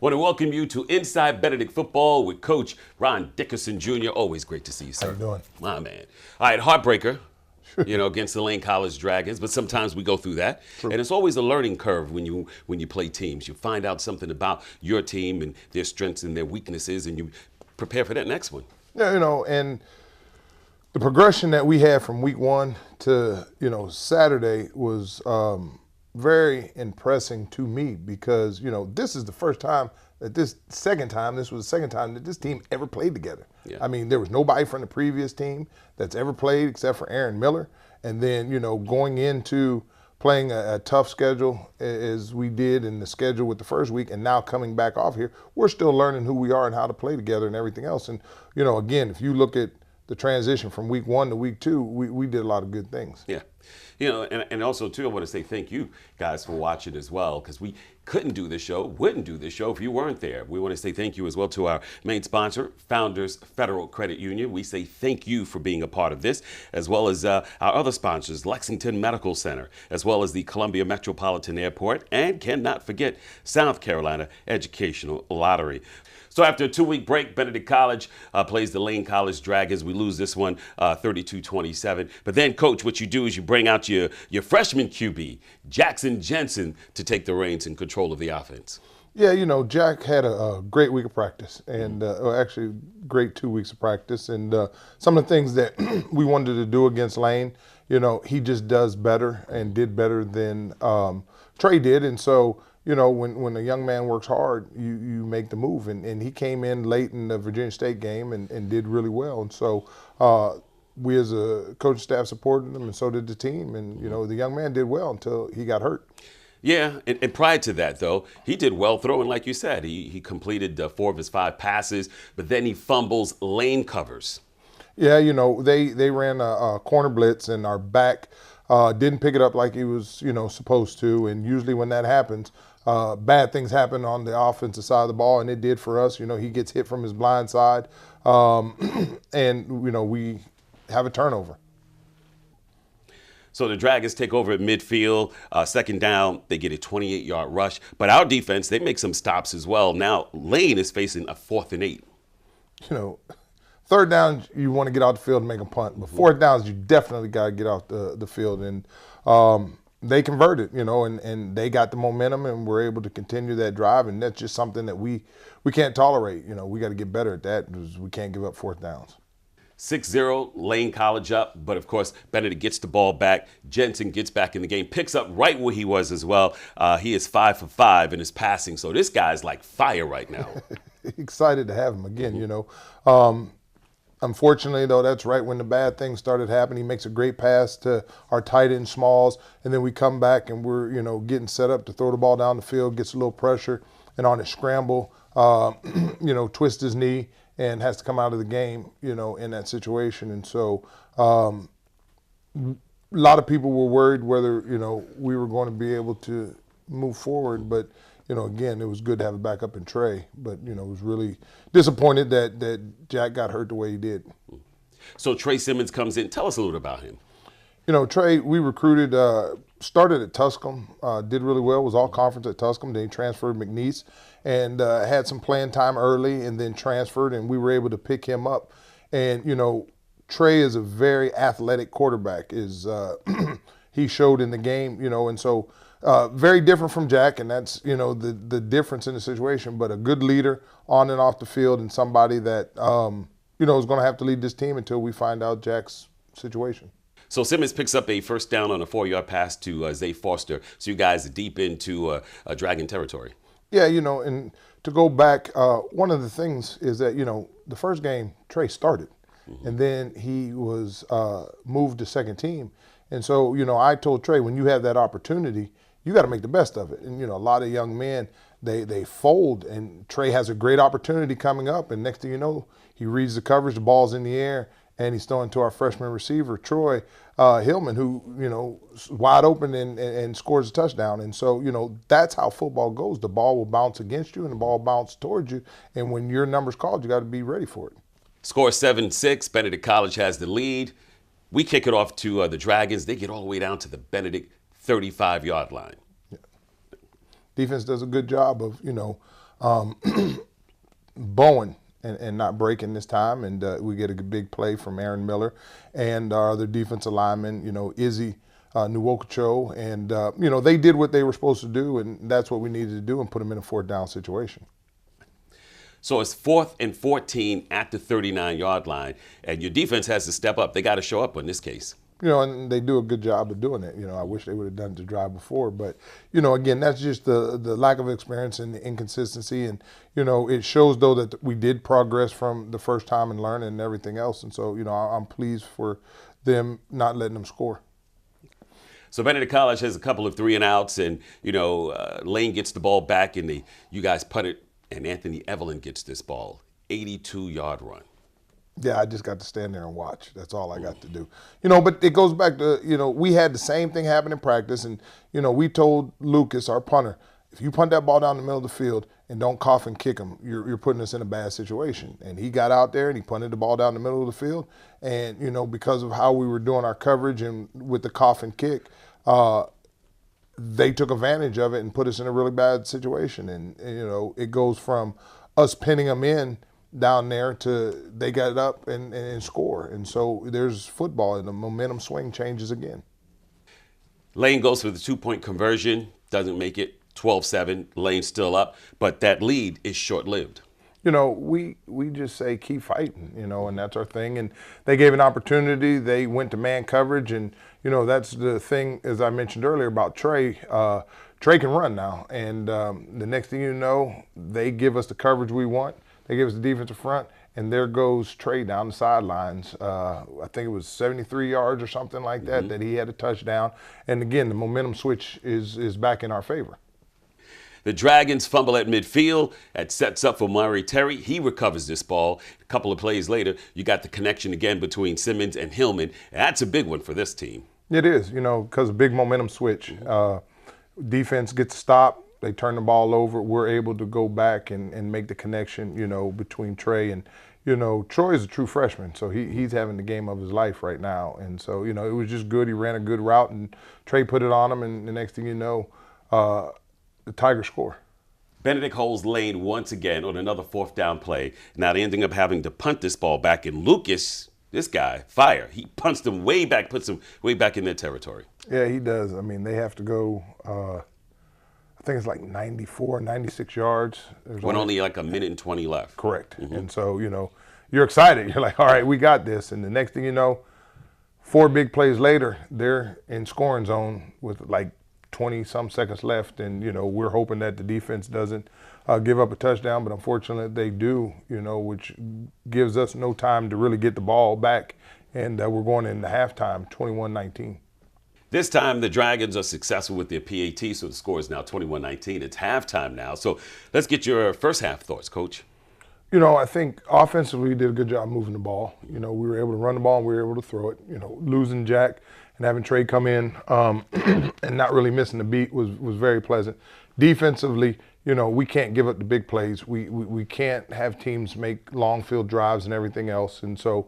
Want to welcome you to Inside Benedict Football with Coach Ron Dickerson Jr. Always great to see you, sir. How you doing? My man. All right, heartbreaker, against the Lane College Dragons, but sometimes we go through that. True. And it's always a learning curve when you play teams. You find out something about your team and their strengths and their weaknesses, and you prepare for that next one. Yeah, and the progression that we had from week one to, Saturday was very impressing to me because, this is the first time that this was the second time that this team ever played together. Yeah. I mean, there was nobody from the previous team that's ever played except for Aaron Miller. And then, going into playing a tough schedule as we did in the schedule with the first week and now coming back off here, we're still learning who we are and how to play together and everything else. And, again, if you look at the transition from week one to week two, we did a lot of good things. Yeah. And also, too, I want to say thank you guys for watching as well, because we wouldn't do this show if you weren't there. We want to say thank you as well to our main sponsor, Founders Federal Credit Union. We say thank you for being a part of this, as well as our other sponsors, Lexington Medical Center, as well as the Columbia Metropolitan Airport, and cannot forget South Carolina Educational Lottery. So after a 2-week break, Benedict College plays the Lane College Dragons. We lose this one 32-27. But then, Coach, what you do is you bring out your freshman QB, Jackson Jensen, to take the reins and control of the offense. Yeah, Jack had a great week of practice and actually great 2 weeks of practice. And some of the things that we wanted to do against Lane, he just does better and did better than Trey did. And so, when a young man works hard, you make the move. And he came in late in the Virginia State game and did really well. And so we as a coaching staff supported him, and so did the team. And, the young man did well until he got hurt. Yeah, and prior to that, though, he did well throwing, like you said. He completed 4 of his 5 passes, but then he fumbles lane covers. Yeah, they ran a corner blitz, and our back didn't pick it up like he was, supposed to. And usually when that happens, bad things happen on the offensive side of the ball, and it did for us. He gets hit from his blind side, and, we have a turnover. So the Dragons take over at midfield. Second down, they get a 28-yard rush. But our defense, they make some stops as well. Now, Lane is facing a 4th and 8. Third down, you want to get out the field and make a punt. But fourth downs, you definitely got to get off the field. And they converted, and they got the momentum, and we're able to continue that drive. And that's just something that we can't tolerate. We got to get better at that because we can't give up fourth downs. 6-0, Lane College up, but of course, Benedict gets the ball back. Jensen gets back in the game, picks up right where he was as well. He is 5 for 5 in his passing, so this guy's like fire right now. Excited to have him again, Unfortunately, though, that's right when the bad things started happening. He makes a great pass to our tight end Smalls, and then we come back and we're, getting set up to throw the ball down the field, gets a little pressure, and on his scramble, twists his knee and has to come out of the game, in that situation. And so a lot of people were worried whether, we were going to be able to move forward. But, again, it was good to have a backup in Trey. But, was really disappointed that Jack got hurt the way he did. So Trey Simmons comes in. Tell us a little about him. Trey, we recruited, started at Tuscaloosa, did really well, was all conference at Tuscaloosa. Then he transferred to McNeese and had some playing time early and then transferred, and we were able to pick him up. And, Trey is a very athletic quarterback, he showed in the game, and so very different from Jack, and that's, the difference in the situation, but a good leader on and off the field and somebody that, is going to have to lead this team until we find out Jack's situation. So Simmons picks up a first down on a 4-yard pass to Zay Foster. So you guys are deep into Dragon territory. Yeah, and to go back, one of the things is that, the first game, Trey started. Mm-hmm. And then he was moved to second team. And so, I told Trey, when you have that opportunity, you got to make the best of it. And, a lot of young men, they fold. And Trey has a great opportunity coming up. And next thing you know, he reads the coverage, the ball's in the air, and he's throwing to our freshman receiver, Troy Hillman, who, is wide open and scores a touchdown. And so, that's how football goes. The ball will bounce against you and the ball bounce towards you. And when your number's called, you got to be ready for it. Score 7-6. Benedict College has the lead. We kick it off to the Dragons. They get all the way down to the Benedict 35-yard line. Yeah. Defense does a good job of, Bowen and not breaking this time, and we get a big play from Aaron Miller and our other defensive lineman, Izzy Nwokocho, and they did what they were supposed to do, and that's what we needed to do, and put them in a 4th down situation. So it's 4th and 14 at the 39-yard line, and your defense has to step up. They got to show up in this case. And they do a good job of doing it. I wish they would have done it the drive before, but again, that's just the lack of experience and the inconsistency, and it shows though that we did progress from the first time and learning and everything else, and so I'm pleased for them not letting them score. So Benedict College has a couple of 3-and-outs, and Lane gets the ball back, and you guys putt it, and Anthony Evelyn gets this ball, 82-yard run. Yeah, I just got to stand there and watch. That's all I got to do. But it goes back to, we had the same thing happen in practice, and, we told Lucas, our punter, if you punt that ball down the middle of the field and don't cough and kick him, you're putting us in a bad situation. And he got out there and he punted the ball down the middle of the field, and, because of how we were doing our coverage and with the cough and kick, they took advantage of it and put us in a really bad situation. And it goes from us pinning them in down there to they got it up and score. And so there's football, and the momentum swing changes again. Lane goes for the 2-point conversion, doesn't make it, 12-7. Lane's still up, but that lead is short-lived. We just say keep fighting, and that's our thing. And they gave an opportunity. They went to man coverage, and that's the thing, as I mentioned earlier about Trey. Trey can run now, and the next thing you know, they give us the coverage we want. They give us the defensive front, and there goes Trey down the sidelines. I think it was 73 yards or something like that, that he had a touchdown. And again, the momentum switch is back in our favor. The Dragons fumble at midfield. That sets up for Murray Terry. He recovers this ball. A couple of plays later, you got the connection again between Simmons and Hillman. That's a big one for this team. It is, because a big momentum switch. Defense gets stopped. They turn the ball over. We're able to go back and make the connection, between Trey and, Troy is a true freshman, so he's having the game of his life right now. And so, it was just good. He ran a good route, and Trey put it on him, and the next thing you know, the Tigers score. Benedict holds Lane once again on another 4th down play. Now they're ending up having to punt this ball back, and Lucas, this guy, fire. He punts them way back, puts them way back in their territory. Yeah, he does. I mean, they have to go, I think it's like 94, 96 yards. When only like a minute and 20 left. Correct. And so, you're excited. You're like, all right, we got this. And the next thing you know, 4 big plays later, they're in scoring zone with like 20-some seconds left. And, we're hoping that the defense doesn't give up a touchdown. But unfortunately, they do, which gives us no time to really get the ball back. And we're going into halftime, 21-19. This time, the Dragons are successful with their PAT, so the score is now 21-19. It's halftime now. So let's get your first half thoughts, Coach. I think offensively we did a good job moving the ball. We were able to run the ball and we were able to throw it. Losing Jack and having Trey come in and not really missing the beat was very pleasant. Defensively, we can't give up the big plays. We can't have teams make long field drives and everything else. And so,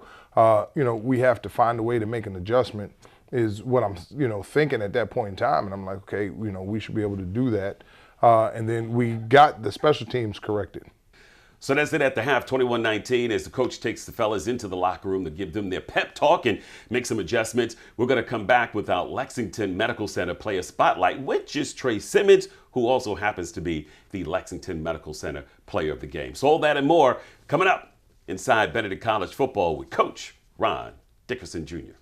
we have to find a way to make an adjustment is what I'm, thinking at that point in time. And I'm like, okay, we should be able to do that. And then we got the special teams corrected. So that's it at the half, 21-19, as the coach takes the fellas into the locker room to give them their pep talk and make some adjustments. We're going to come back with our Lexington Medical Center player spotlight, which is Trey Simmons, who also happens to be the Lexington Medical Center player of the game. So all that and more coming up inside Benedict College football with Coach Ron Dickerson Jr.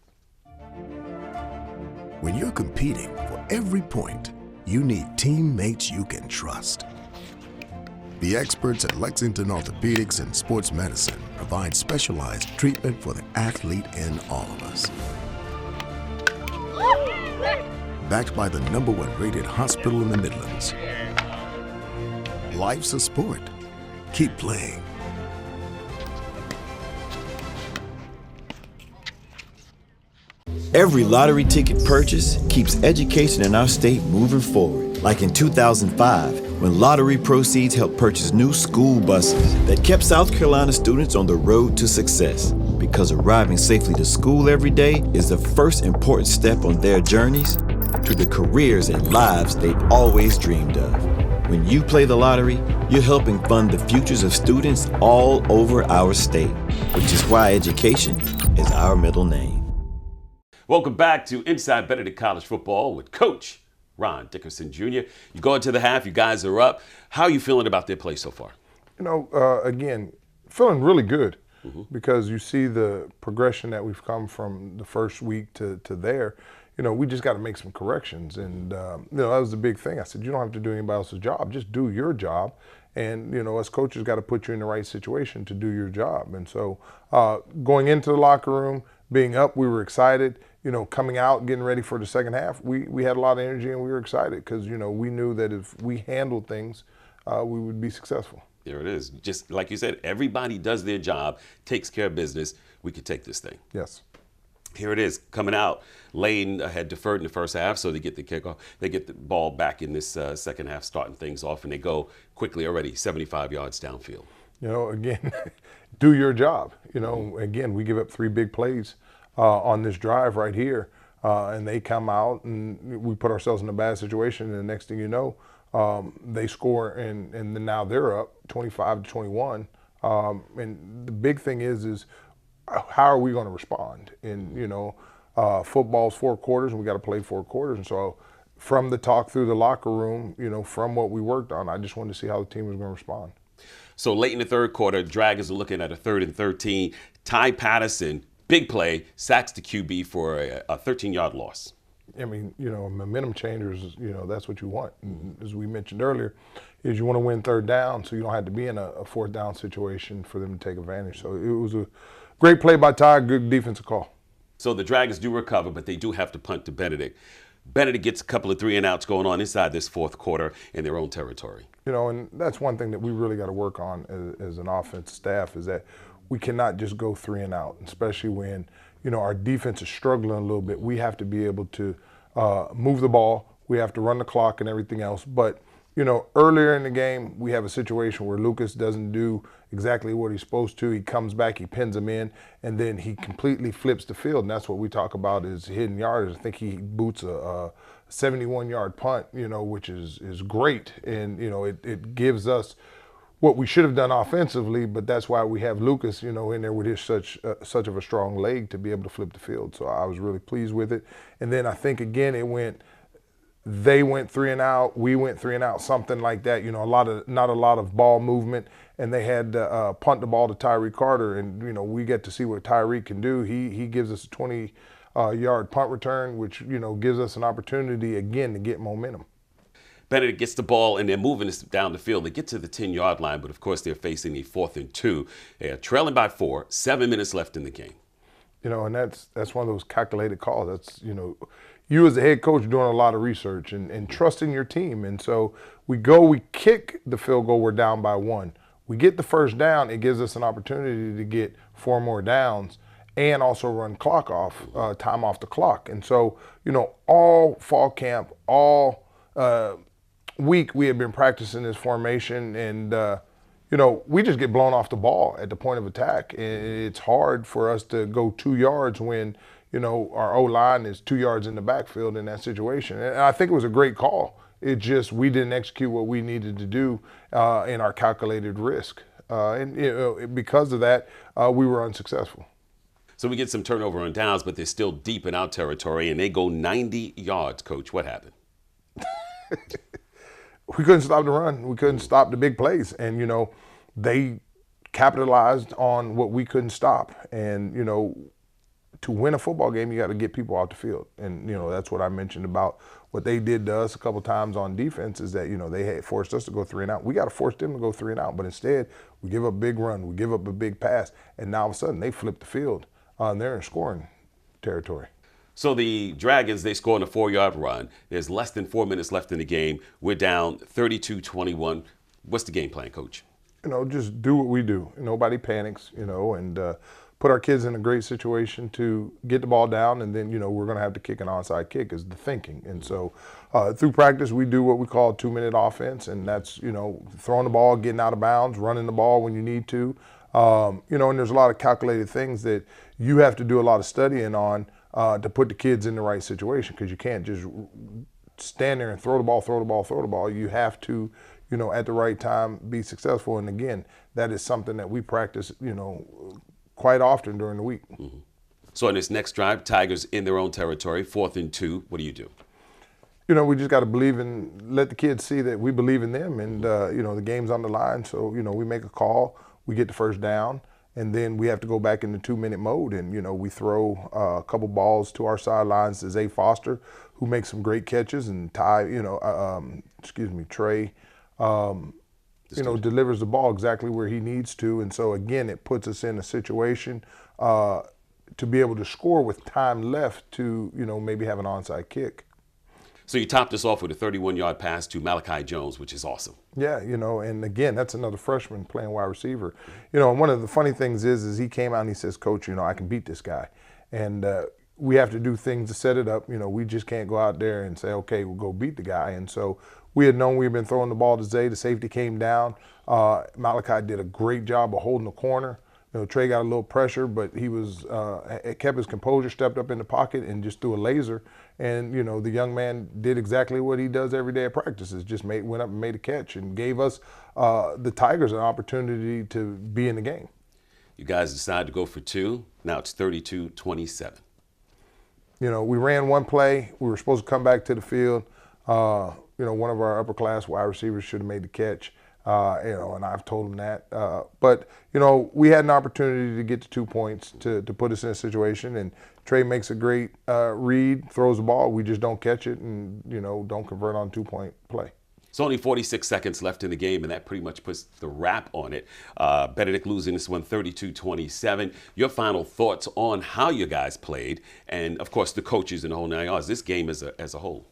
When you're competing for every point, you need teammates you can trust. The experts at Lexington Orthopedics and Sports Medicine provide specialized treatment for the athlete in all of us. Backed by the #1 rated hospital in the Midlands. Life's a sport. Keep playing. Every lottery ticket purchase keeps education in our state moving forward. Like in 2005, when lottery proceeds helped purchase new school buses that kept South Carolina students on the road to success. Because arriving safely to school every day is the first important step on their journeys to the careers and lives they've always dreamed of. When you play the lottery, you're helping fund the futures of students all over our state, which is why education is our middle name. Welcome back to Inside Benedict College Football with Coach Ron Dickerson Jr. You go into the half, you guys are up. How are you feeling about their play so far? Again, feeling really good because you see the progression that we've come from the first week to there. We just got to make some corrections. And, that was the big thing. I said, you don't have to do anybody else's job. Just do your job. And, us coaches got to put you in the right situation to do your job. And so going into the locker room, being up, we were excited. Coming out, getting ready for the second half, we had a lot of energy and we were excited because, we knew that if we handled things, we would be successful. There it is. Just like you said, everybody does their job, takes care of business. We could take this thing. Yes. Here it is, coming out. Lane had deferred in the first half, so they get the kickoff. They get the ball back in this second half, starting things off, and they go quickly already 75 yards downfield. Again, do your job. Again, we give up 3 big plays on this drive right here, and they come out, and we put ourselves in a bad situation, and the next thing you know, they score, and then now they're up 25-21. And the big thing is how are we going to respond? And football's 4 quarters, and we got to play 4 quarters. And so, from the talk through the locker room, from what we worked on, I just wanted to see how the team was going to respond. So late in the third quarter, Dragons are looking at a 3rd and 13. Ty Patterson, big play, sacks the QB for a 13-yard loss. I mean, momentum changers, that's what you want. And as we mentioned earlier, is you want to win 3rd down so you don't have to be in a 4th down situation for them to take advantage. So it was a great play by Ty, good defensive call. So the Dragons do recover, but they do have to punt to Benedict. Benedict gets a couple of 3-and-outs going on inside this 4th quarter in their own territory. And that's one thing that we really got to work on as an offensive staff is that we cannot just go 3-and-out, especially when, our defense is struggling a little bit. We have to be able to move the ball. We have to run the clock and everything else. But, earlier in the game, we have a situation where Lucas doesn't do exactly what he's supposed to. He comes back, he pins him in, and then he completely flips the field. And that's what we talk about is hidden yardage. I think he boots a 71-yard punt, which is great. And, it gives us what we should have done offensively, but that's why we have Lucas, in there with his such of a strong leg to be able to flip the field. So I was really pleased with it. And then I think, again, they went 3-and-out, we went 3-and-out, something like that. Not a lot of ball movement, and they had to punt the ball to Tyreek Carter, and we get to see what Tyreek can do. He gives us a 20-yard punt return, which gives us an opportunity again to get momentum. Benedict gets the ball, and they're moving this down the field. They get to the 10-yard line, but of course they're facing a 4th and 2. They are trailing by 4, 7 minutes left in the game. And that's one of those calculated calls. That's you as the head coach doing a lot of research and trusting your team. And so we kick the field goal, we're down by 1. We get the 1st down, it gives us an opportunity to get 4 more downs and also run clock off, time off the clock. And so, all fall camp, all week we had been practicing this formation and, we just get blown off the ball at the point of attack. And it's hard for us to go 2 yards when, our O-line is 2 yards in the backfield in that situation. And I think it was a great call. It just, we didn't execute what we needed to do in our calculated risk. And because of that, we were unsuccessful. So we get some turnover on downs, but they're still deep in our territory, and they go 90 yards, Coach. What happened? We couldn't stop the run. We couldn't stop the big plays. And, they capitalized on what we couldn't stop. And, to win a football game, you got to get people out the field. And, that's what I mentioned about what they did to us a couple times on defense is that, they had forced us to go 3-and-out. We got to force them to go 3-and-out. But instead, we give up a big run. We give up a big pass. And now all of a sudden, they flip the field. And they're in scoring territory. So the Dragons, they score on a 4-yard run. There's less than 4 minutes left in the game. We're down 32-21. What's the game plan, Coach? Just do what we do. Nobody panics, and put our kids in a great situation to get the ball down, and then, we're going to have to kick an onside kick is the thinking. And so through practice, we do what we call a 2-minute offense, and that's, throwing the ball, getting out of bounds, running the ball when you need to. And there's a lot of calculated things that you have to do a lot of studying on to put the kids in the right situation because you can't just stand there and throw the ball. You have to, at the right time, be successful. And again, that is something that we practice, quite often during the week. Mm-hmm. So in this next drive, Tigers in their own territory, 4th and 2. What do you do? We just got to let the kids see that we believe in them, and the game's on the line. So we make a call, we get the first down, and then we have to go back into 2-minute mode, and we throw a couple balls to our sidelines to Zay Foster, who makes some great catches, and Trey, delivers the ball exactly where he needs to, and so again, it puts us in a situation to be able to score with time left to maybe have an onside kick. So you topped us off with a 31-yard pass to Malachi Jones, which is awesome. Yeah, and again, that's another freshman playing wide receiver. And one of the funny things is he came out and he says, Coach, I can beat this guy. And we have to do things to set it up. We just can't go out there and say, okay, we'll go beat the guy. And so we had known we had been throwing the ball to Zay. The safety came down. Malachi did a great job of holding the corner. Trey got a little pressure, but he kept his composure, stepped up in the pocket, and just threw a laser. And the young man did exactly what he does every day at practices, just went up and made a catch, and gave us the Tigers an opportunity to be in the game. You guys decided to go for 2. Now it's 32-27. We ran one play. We were supposed to come back to the field. One of our upper-class wide receivers should have made the catch. And I've told him that. But we had an opportunity to get to 2 points to put us in a situation, and Trey makes a great read, throws the ball. We just don't catch it and, don't convert on 2-point play. It's only 46 seconds left in the game, and that pretty much puts the wrap on it. Benedict losing this one 32-27. Your final thoughts on how you guys played, and, of course, the coaches and the whole 9 yards, this game as a whole.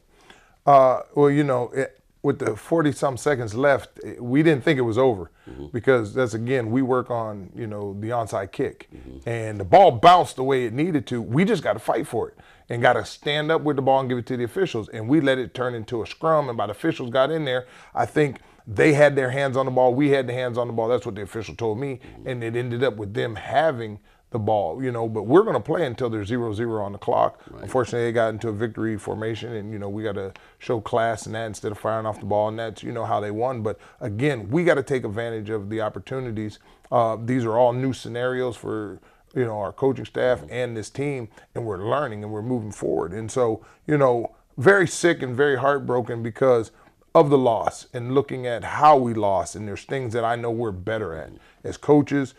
With the 40-some seconds left, we didn't think it was over, because we work on, the onside kick. And the ball bounced the way it needed to. We just got to fight for it and got to stand up with the ball and give it to the officials. And we let it turn into a scrum, and by the officials got in there, I think they had their hands on the ball. We had the hands on the ball. That's what the official told me. And it ended up with them having the ball, but we're going to play until there's 0-0 on the clock. Right. Unfortunately, they got into a victory formation, and, we got to show class in that instead of firing off the ball, and that's, how they won. But again, we got to take advantage of the opportunities. These are all new scenarios for, our coaching staff and this team, and we're learning and we're moving forward. And so, very sick and very heartbroken because of the loss and looking at how we lost. And there's things that I know we're better at as coaches,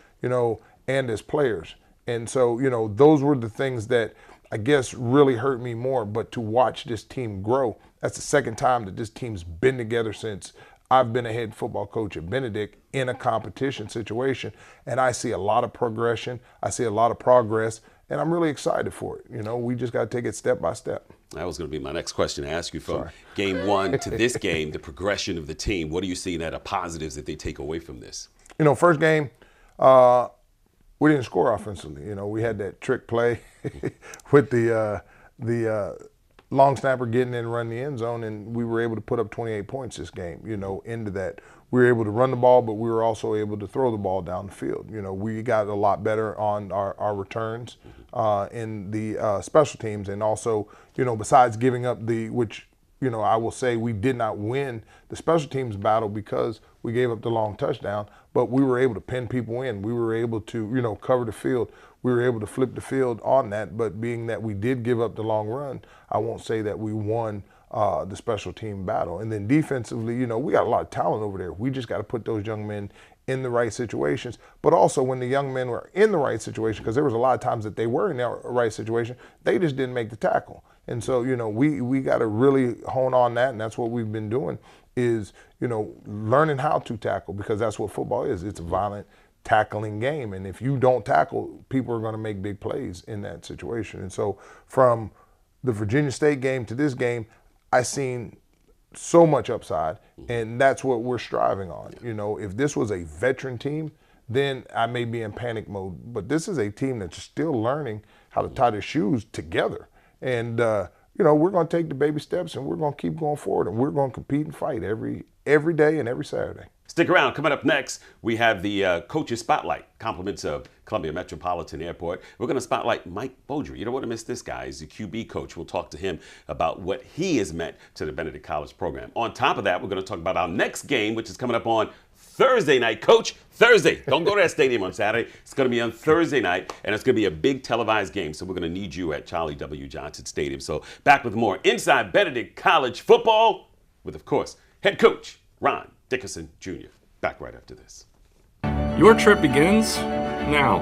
and as players. And so, those were the things that I guess really hurt me more. But to watch this team grow, that's the second time that this team's been together since I've been a head football coach at Benedict in a competition situation. And I see a lot of progression. I see a lot of progress. And I'm really excited for it. We just got to take it step by step. That was going to be my next question to ask you from game 1 to this game, the progression of the team. What are you seeing that are positives that they take away from this? First game, we didn't score offensively. We had that trick play with the long snapper getting in and run the end zone, and we were able to put up 28 points this game, into that. We were able to run the ball, but we were also able to throw the ball down the field. We got a lot better on our returns in the special teams, and also, besides giving up which I will say we did not win the special teams battle because we gave up the long touchdown, but we were able to pin people in. We were able to, cover the field. We were able to flip the field on that, but being that we did give up the long run, I won't say that we won the special team battle. And then defensively, we got a lot of talent over there. We just got to put those young men in the right situations. But also when the young men were in the right situation, because there was a lot of times that they were in the right situation, they just didn't make the tackle. And so, we got to really hone on that, and that's what we've been doing is, learning how to tackle, because that's what football is. It's a violent tackling game, and if you don't tackle, people are going to make big plays in that situation. And so from the Virginia State game to this game, I seen so much upside, and that's what we're striving on. If this was a veteran team, then I may be in panic mode. But this is a team that's still learning how to tie their shoes together. And, we're going to take the baby steps, and we're going to keep going forward, and we're going to compete and fight every day and every Saturday. Stick around. Coming up next, we have the Coaches Spotlight, compliments of Columbia Metropolitan Airport. We're going to spotlight Mike Beaudry. You don't want to miss this guy. He's the QB coach. We'll talk to him about what he has meant to the Benedict College program. On top of that, we're going to talk about our next game, which is coming up on Thursday night. Coach, Thursday. Don't go to that stadium on Saturday. It's going to be on Thursday night, and it's going to be a big televised game. So we're going to need you at Charlie W. Johnson Stadium. So back with more Inside Benedict College Football with, of course, head coach Ron Dickerson Jr. Back right after this. Your trip begins now.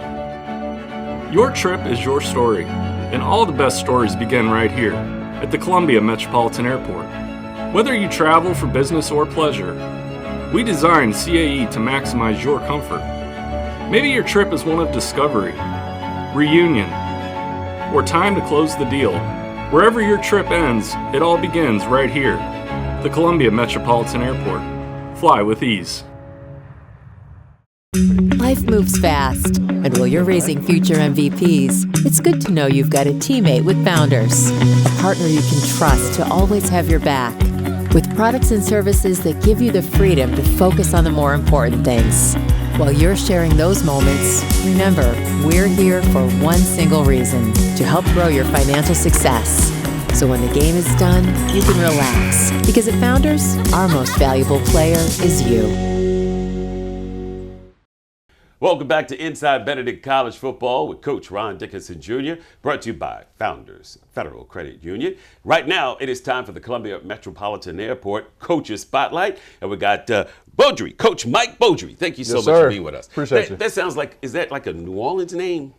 Your trip is your story, and all the best stories begin right here at the Columbia Metropolitan Airport. Whether you travel for business or pleasure, we designed CAE to maximize your comfort. Maybe your trip is one of discovery, reunion, or time to close the deal. Wherever your trip ends, it all begins right here, the Columbia Metropolitan Airport. Fly with ease. Life moves fast, and while you're raising future MVPs, it's good to know you've got a teammate with Founders, a partner you can trust to always have your back, with products and services that give you the freedom to focus on the more important things. While you're sharing those moments, remember, we're here for one single reason, to help grow your financial success. So when the game is done, you can relax, because at Founders, our most valuable player is you. Welcome back to Inside Benedict College Football with Coach Ron Dickerson Jr., brought to you by Founders Federal Credit Union. Right now, it is time for the Columbia Metropolitan Airport Coaches Spotlight, and we got Beaudry, Coach Mike Beaudry. Thank you so much for being with us. Appreciate you. That sounds like, is that like a New Orleans name?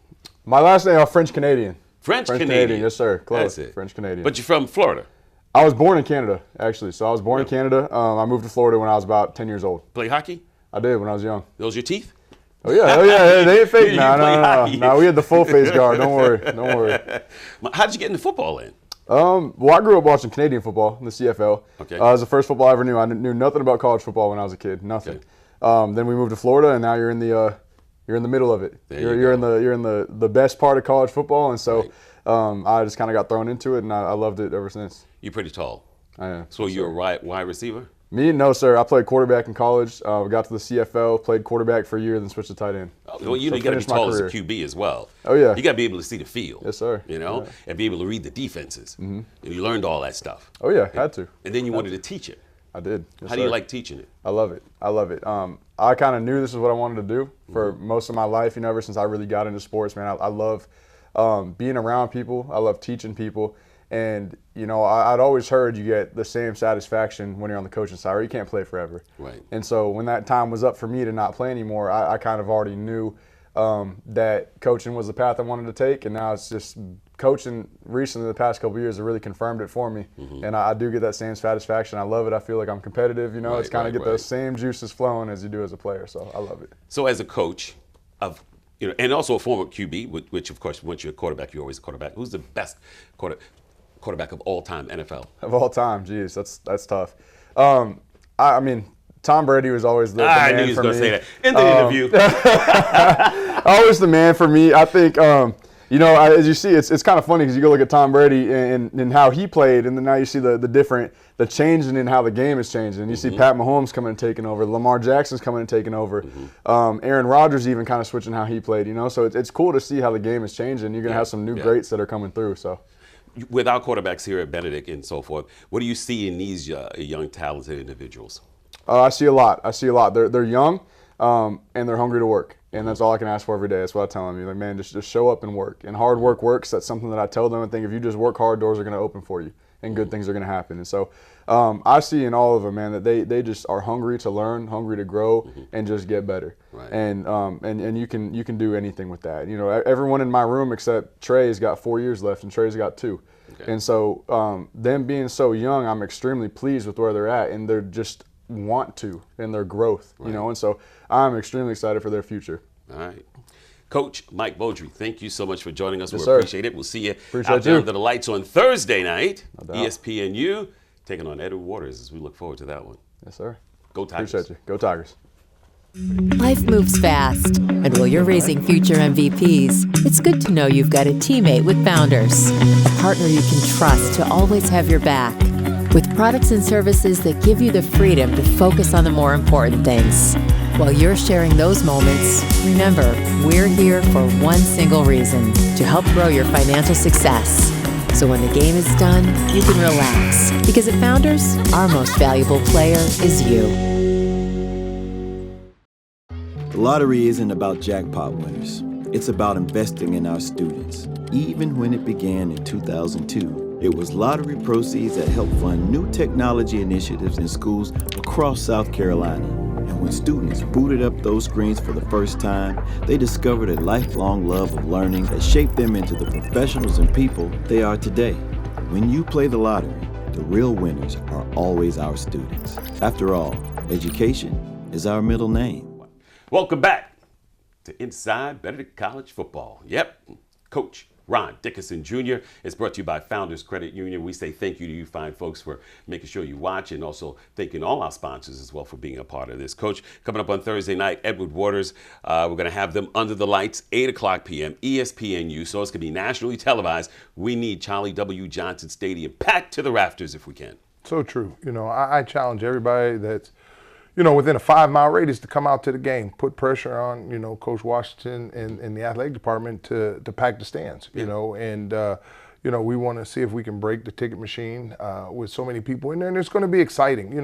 My last name is French-Canadian. French-Canadian. Yes, sir. Close. That's it. French-Canadian. But you're from Florida. I was born in Canada, actually. So I was born in Canada. I moved to Florida when I was about 10 years old. Play hockey? I did when I was young. Those your teeth? Oh yeah, they ain't fake. You No, play no. We had the full face guard. Don't worry. How did you get into football then? Well, I grew up watching Canadian football in the CFL. Okay. It was the first football I ever knew. I knew nothing about college football when I was a kid. Nothing. Okay. Then we moved to Florida, and now you're in the middle of it. You're in the best part of college football, and so I just kind of got thrown into it, and I loved it ever since. You're pretty tall. I am. So you're a wide receiver? Me? No, sir. I played quarterback in college. Got to the CFL, played quarterback for a year, then switched to tight end. Oh, well, you got to be tall as a QB as well. Oh, yeah. You got to be able to see the field. Yes, sir. And be able to read the defenses. Mm-hmm. And you learned all that stuff. Oh, yeah, had to. And then you wanted to teach it. I did. Yes, How do you like teaching it? I love it. I kind of knew this is what I wanted to do for most of my life, ever since I really got into sports, man. I love being around people. I love teaching people. And, I'd always heard you get the same satisfaction when you're on the coaching side, or you can't play forever. Right. And so when that time was up for me to not play anymore, I kind of already knew that coaching was the path I wanted to take. And now it's just coaching recently the past couple of years have really confirmed it for me. Mm-hmm. And I do get that same satisfaction. I love it. I feel like I'm competitive. It's kind of get those same juices flowing as you do as a player. So I love it. So as a coach of and also a former QB, which of course, once you're a quarterback, you're always a quarterback. Who's the best quarterback of all time, NFL? Of all time, geez, that's tough. I mean, Tom Brady was always the man for me. I knew he was going to say that in the interview. Always the man for me. I think, as you see, it's kind of funny because you go look at Tom Brady and how he played, and then now you see the changing in how the game is changing. And you see Pat Mahomes coming and taking over, Lamar Jackson's coming and taking over, Aaron Rodgers even kind of switching how he played. So it's cool to see how the game is changing. You're going to have some new greats that are coming through. So. With our quarterbacks here at Benedict and so forth, what do you see in these young, talented individuals? I see a lot. They're young, and they're hungry to work, and that's all I can ask for every day. That's what I tell them. You're like, man, just show up and work. And hard work works. That's something that I tell them. I think if you just work hard, doors are going to open for you, and good things are going to happen. And so I see in all of them, man, that they just are hungry to learn, hungry to grow, and just get better. Right. And you can do anything with that. Everyone in my room except Trey's got 4 years left, and Trey's got 2. Okay. And so them being so young, I'm extremely pleased with where they're at, and they're just want to in their growth, and so I'm extremely excited for their future. All right. Coach Mike Beaudry, thank you so much for joining us. Yes, we sir. appreciate it. We'll see you out there under the lights on Thursday night. No doubt. ESPNU taking on Edward Waters as we look forward to that one. Yes, sir. Go Tigers. Appreciate you. Go Tigers. Life moves fast, and while you're raising future MVPs, it's good to know you've got a teammate with Founders, a partner you can trust to always have your back. with products and services that give you the freedom to focus on the more important things. While you're sharing those moments, remember, we're here for one single reason: to help grow your financial success. So when the game is done, you can relax, because at Founders, our most valuable player is you. The lottery isn't about jackpot winners. It's about investing in our students. Even when it began in 2002, it was lottery proceeds that helped fund new technology initiatives in schools across South Carolina. And when students booted up those screens for the first time, they discovered a lifelong love of learning that shaped them into the professionals and people they are today. When you play the lottery, the real winners are always our students. After all, education is our middle name. Welcome back to Inside Benedict College Football. Yep, Coach Ron Dickerson Jr. is brought to you by Founders Credit Union. We say thank you to you fine folks for making sure you watch, and also thanking all our sponsors as well for being a part of this. Coach, coming up on Thursday night, Edward Waters, we're going to have them under the lights, 8 o'clock p.m., ESPNU, so it's going to be nationally televised. We need Charlie W. Johnson Stadium packed to the rafters if we can. So true. I challenge everybody that's within a 5-mile radius to come out to the game, put pressure on, Coach Washington and the athletic department to pack the stands, we want to see if we can break the ticket machine with so many people in there, and it's going to be exciting.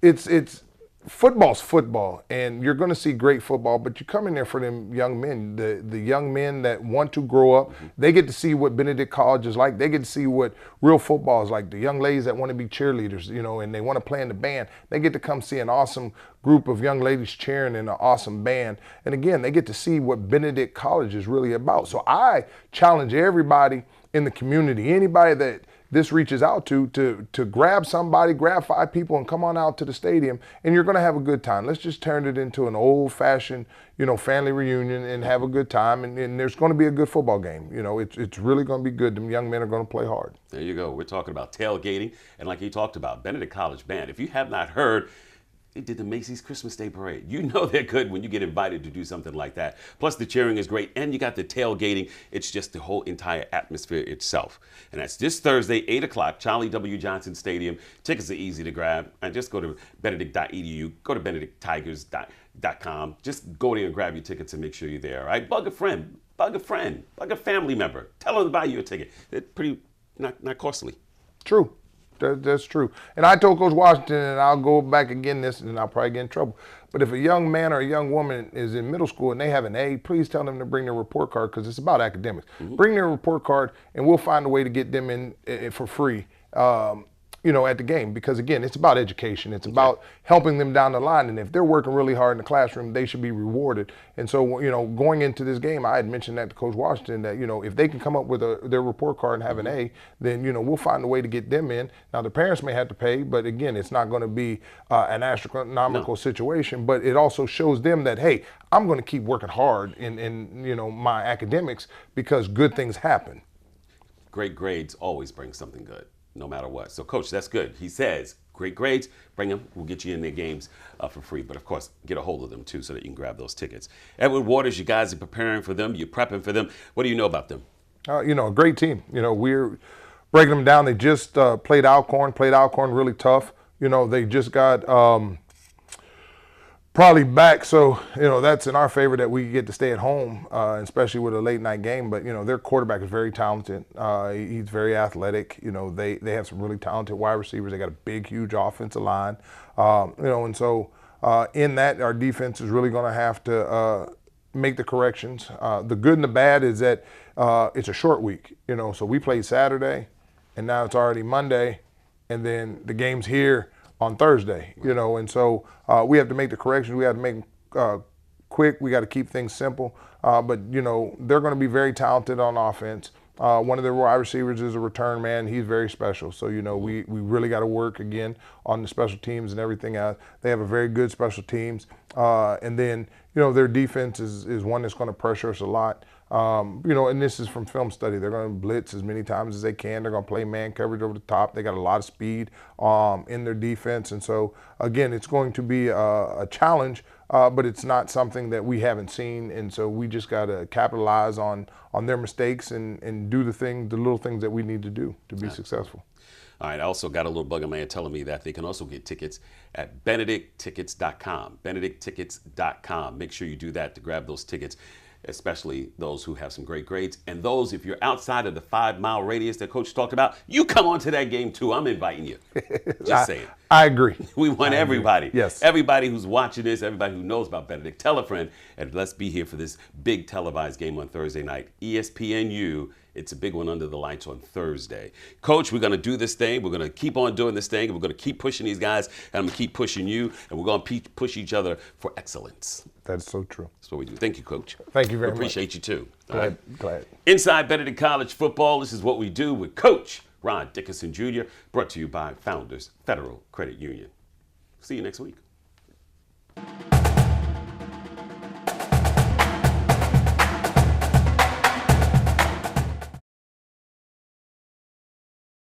It's football's football, and you're going to see great football, but you come in there for them young men, the young men that want to grow up. They get to see what Benedict College is like. They get to see what real football is like. The young ladies that want to be cheerleaders, and they want to play in the band, they get to come see an awesome group of young ladies cheering in an awesome band. And again, they get to see what Benedict College is really about. So I challenge everybody in the community, anybody that this reaches out to grab somebody, grab 5 people and come on out to the stadium, and you're going to have a good time. Let's just turn it into an old-fashioned, family reunion and have a good time, and there's going to be a good football game. It's really going to be good. Them young men are going to play hard. There you go. We're talking about tailgating, and like you talked about, Benedict College Band. If you have not heard, they did the Macy's Christmas Day Parade. You know they're good when you get invited to do something like that. Plus the cheering is great, and you got the tailgating. It's just the whole entire atmosphere itself. And that's this Thursday, 8 o'clock, Charlie W. Johnson Stadium. Tickets are easy to grab. And just go to benedict.edu, go to benedicttigers.com. Just go there and grab your tickets and make sure you're there, all right? Bug a friend, bug a family member. Tell them to buy you a ticket. They're pretty, not costly. True. That's true. And I told Coach Washington, and I'll go back again this, and I'll probably get in trouble, but if a young man or a young woman is in middle school and they have an A, please tell them to bring their report card, because it's about academics. Bring their report card, and we'll find a way to get them in for free. At the game, because again, it's about education. It's about helping them down the line. And if they're working really hard in the classroom, they should be rewarded. And so, going into this game, I had mentioned that to Coach Washington that, if they can come up with their report card and have an A, then, we'll find a way to get them in. Now, the parents may have to pay, but again, it's not going to be an astronomical situation, but it also shows them that, hey, I'm going to keep working hard in my academics, because good things happen. Great grades always bring something good, no matter what. So, Coach, that's good. He says, great grades, bring them. We'll get you in their games for free. But, of course, get a hold of them, too, so that you can grab those tickets. Edward Waters, you guys are preparing for them. You're prepping for them. What do you know about them? A great team. We're breaking them down. They just played Alcorn really tough. They just got probably back. So, that's in our favor that we get to stay at home, especially with a late night game. But, their quarterback is very talented. He's very athletic. They have some really talented wide receivers. They got a big, huge offensive line. And so in that, our defense is really going to have to make the corrections. The good and the bad is that it's a short week. So we played Saturday, and now it's already Monday, and then the game's here on Thursday, and so we have to make the corrections. We have to make quick. We got to keep things simple. But they're going to be very talented on offense. One of their wide receivers is a return man. He's very special. So we really got to work again on the special teams and everything else. They have a very good special teams, and then their defense is one that's going to pressure us a lot. And this is from film study. They're going to blitz as many times as they can. They're going to play man coverage over the top. They got a lot of speed in their defense. And so, again, it's going to be a challenge, but it's not something that we haven't seen. And so we just got to capitalize on their mistakes and do the little things that we need to do to be successful. All right, I also got a little bugger man telling me that they can also get tickets at benedicttickets.com. benedicttickets.com. Make sure you do that to grab those tickets, especially those who have some great grades. And those, if you're outside of the 5-mile radius that Coach talked about, you come on to that game too. I'm inviting you. Just saying. I agree. We want everybody. Yes. Everybody who's watching this, everybody who knows about Benedict, tell a friend, and let's be here for this big televised game on Thursday night. ESPNU. It's a big one under the lights on Thursday. Coach, we're going to do this thing. We're going to keep on doing this thing. And we're going to keep pushing these guys. And I'm going to keep pushing you. And we're going to push each other for excellence. That's so true. That's what we do. Thank you, Coach. Thank you very much. Appreciate you, too. Glad. Inside Benedict College Football, this is what we do with Coach Ron Dickerson Jr., brought to you by Founders Federal Credit Union. See you next week.